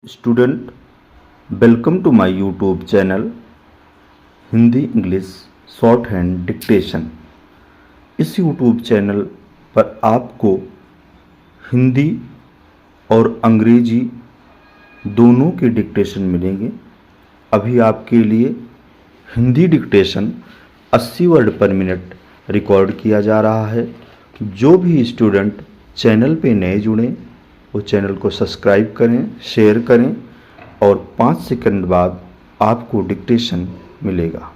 Student, welcome to my YouTube channel Hindi English shorthand dictation. इस YouTube channel पर आपको हिंदी और अंग्रेजी दोनों के डिक्टेशन मिलेंगे। अभी आपके लिए हिंदी डिक्टेशन 80 वर्ड पर मिनट रिकॉर्ड किया जा रहा है। जो भी स्टूडेंट चैनल पे नए जुड़ें वो चैनल को सब्सक्राइब करें, शेयर करें और 5 सेकंड बाद आपको डिक्टेशन मिलेगा।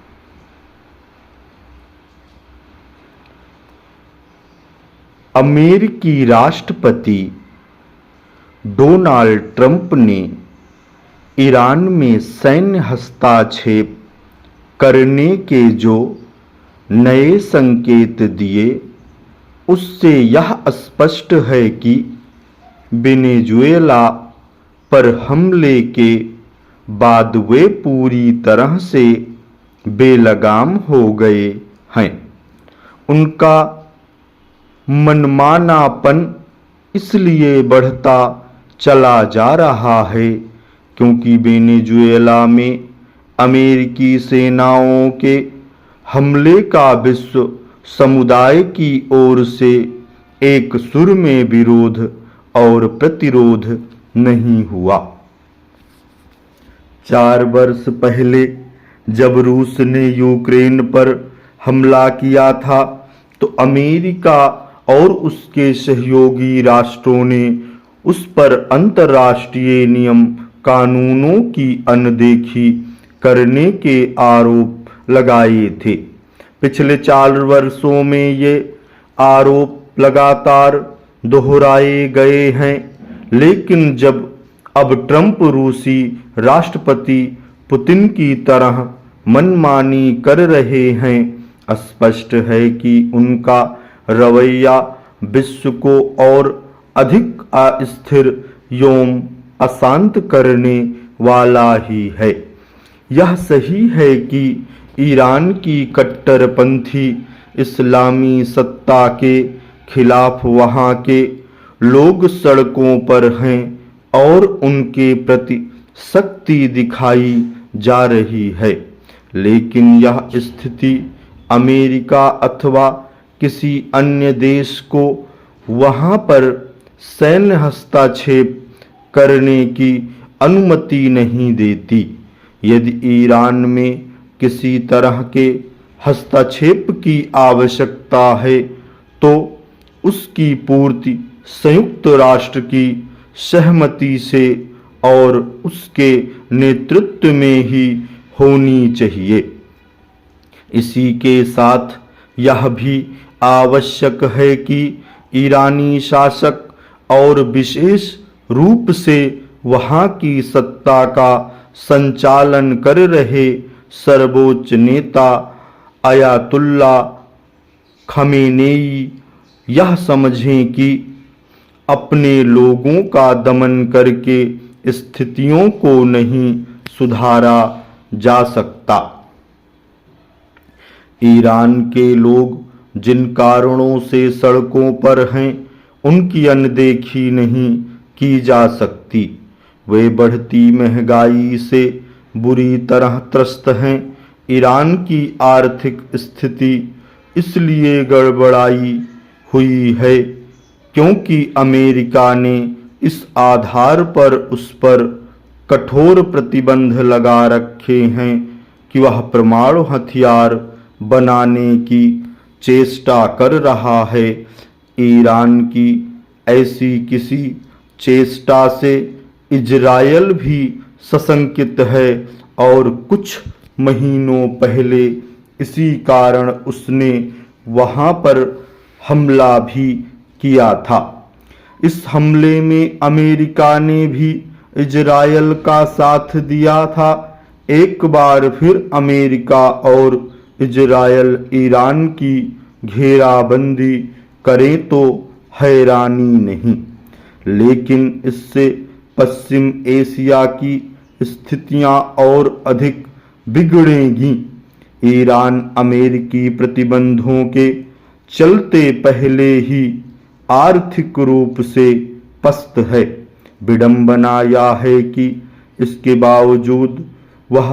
अमेरिकी राष्ट्रपति डोनाल्ड ट्रंप ने ईरान में सैन्य हस्तक्षेप करने के जो नए संकेत दिए, उससे यह स्पष्ट है कि वेनेजुएला पर हमले के बाद वे पूरी तरह से बेलगाम हो गए हैं। उनका मनमानापन इसलिए बढ़ता चला जा रहा है क्योंकि वेनेजुएला में अमेरिकी सेनाओं के हमले का विश्व समुदाय की ओर से एक सुर में विरोध और प्रतिरोध नहीं हुआ। 4 वर्ष पहले जब रूस ने यूक्रेन पर हमला किया था तो अमेरिका और उसके सहयोगी राष्ट्रों ने उस पर अंतर्राष्ट्रीय नियम कानूनों की अनदेखी करने के आरोप लगाए थे। पिछले 4 वर्षों में ये आरोप लगातार दोहराए गए हैं, लेकिन जब अब ट्रंप रूसी राष्ट्रपति पुतिन की तरह मनमानी कर रहे हैं, स्पष्ट है कि उनका रवैया विश्व को और अधिक अस्थिर एवं अशांत करने वाला ही है। यह सही है कि ईरान की कट्टरपंथी इस्लामी सत्ता के खिलाफ वहां के लोग सड़कों पर हैं और उनके प्रति सख्ती दिखाई जा रही है, लेकिन यह स्थिति अमेरिका अथवा किसी अन्य देश को वहां पर सैन्य हस्तक्षेप करने की अनुमति नहीं देती। यदि ईरान में किसी तरह के हस्तक्षेप की आवश्यकता है तो उसकी पूर्ति संयुक्त राष्ट्र की सहमति से और उसके नेतृत्व में ही होनी चाहिए। इसी के साथ यह भी आवश्यक है कि ईरानी शासक और विशेष रूप से वहां की सत्ता का संचालन कर रहे सर्वोच्च नेता अयातुल्ला खमेनेई यह समझें कि अपने लोगों का दमन करके स्थितियों को नहीं सुधारा जा सकता। ईरान के लोग जिन कारणों से सड़कों पर हैं, उनकी अनदेखी नहीं की जा सकती। वे बढ़ती महंगाई से बुरी तरह त्रस्त हैं। ईरान की आर्थिक स्थिति इसलिए गड़बड़ाई हुई है क्योंकि अमेरिका ने इस आधार पर उस पर कठोर प्रतिबंध लगा रखे हैं कि वह परमाणु हथियार बनाने की चेष्टा कर रहा है। ईरान की ऐसी किसी चेष्टा से इजरायल भी सशंकित है और कुछ महीनों पहले इसी कारण उसने वहां पर हमला भी किया था। इस हमले में अमेरिका ने भी इजरायल का साथ दिया था। एक बार फिर अमेरिका और इजरायल ईरान की घेराबंदी करें तो हैरानी नहीं, लेकिन इससे पश्चिम एशिया की स्थितियां और अधिक बिगड़ेंगी। ईरान अमेरिकी प्रतिबंधों के चलते पहले ही आर्थिक रूप से पस्त है। विडंबना यह है कि इसके बावजूद वह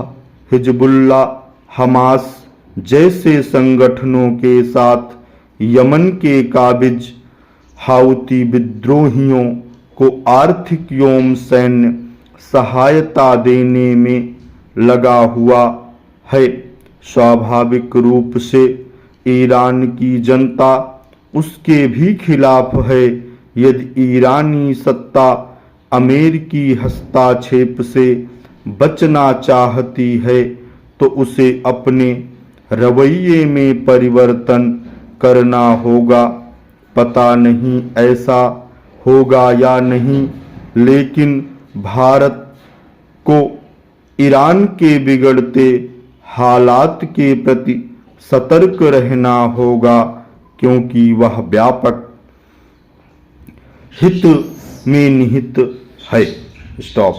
हिजबुल्लाह हमास जैसे संगठनों के साथ यमन के काबिज हाउती विद्रोहियों को आर्थिक एवं सैन्य सहायता देने में लगा हुआ है। स्वाभाविक रूप से ईरान की जनता उसके भी खिलाफ है। यदि ईरानी सत्ता अमेरिकी हस्तक्षेप से बचना चाहती है तो उसे अपने रवैये में परिवर्तन करना होगा। पता नहीं ऐसा होगा या नहीं, लेकिन भारत को ईरान के बिगड़ते हालात के प्रति सतर्क रहना होगा, क्योंकि वह व्यापक हित में निहित है। स्टॉप।